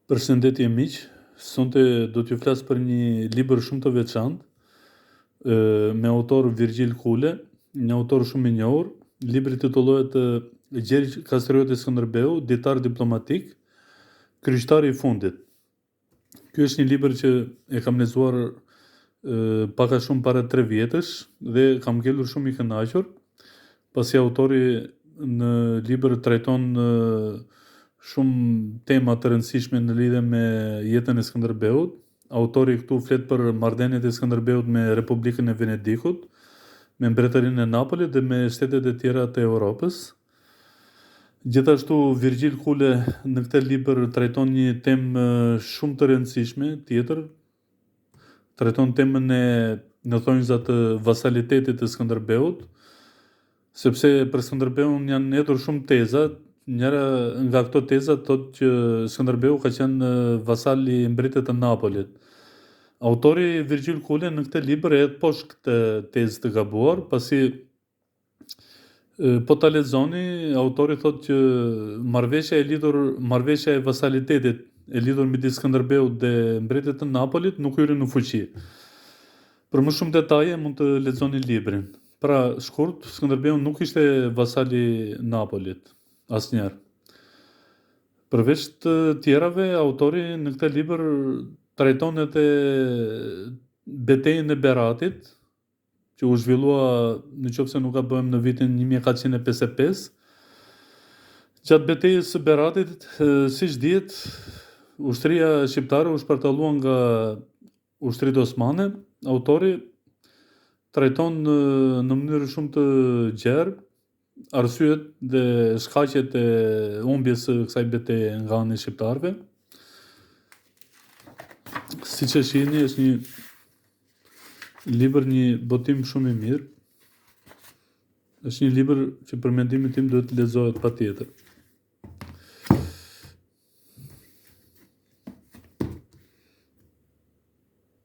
Përshëndetje miq, sonte do t'ju flas për një libër shumë të veçantë, me autor Virgjil Kule, një autor shumë i njohur. Libri titullohet Gjergj Kastrioti Skënderbeu, Ditar diplomatik, kryqëtari i fundit. Ky është një libër që e kam lexuar pak a shumë para 3 vjetësh dhe kam ngelur shumë i kënaqur, pasi autori në libër trajton shumë tema të rëndësishme në lidhje me jetën e Skënderbeut. Autori këtu flet për marrëdhëniet e Skënderbeut me Republikën e Venedikut, me Mbretërinë e Napolit dhe me shtetet e tjera të Europës. Gjithashtu Virgjil Kule në këtë libër trajton një temë shumë të rëndësishme tjetër. Trajton temën e në thonjza të vasalitetit të Skënderbeut, sepse për Skënderbeun janë hedhur shumë teza. Njëra nga këto teza thotë që Skënderbeu ka qenë vasal i mbretërit të Napolit. Autori Virgjil Kule në këtë libër e hedh poshtë këtë tezë të gabuar, pasi po ta lexoni, autori thotë që marrëveshja e vasalitetit e lidhur midis Skënderbeut dhe mbretërit të Napolit nuk hyri në fuqi. Për më shumë detaje mund të lexoni librin. Pra, shkurt, Skënderbeu nuk ishte vasal i Napolit asnjëherë. Përveç të tjerave, autori në këtë libër trajton edhe betejën e Beratit, që u zhvillua, nëse nuk gabojm, në vitin 1455. Gjatë betejës së Beratit, siç dihet, ushtria shqiptare u shpartallua nga ushtritë osmane. Autori trajton në mënyrë shumë të gjerë arsyet dhe shkaqjet e humbjes së kësaj betejë nga ana e shqiptarëve. Siç e shihni, është një libër, një botim shumë i mirë. Është një libër që për mendimin tim duhet lexohet patjetër.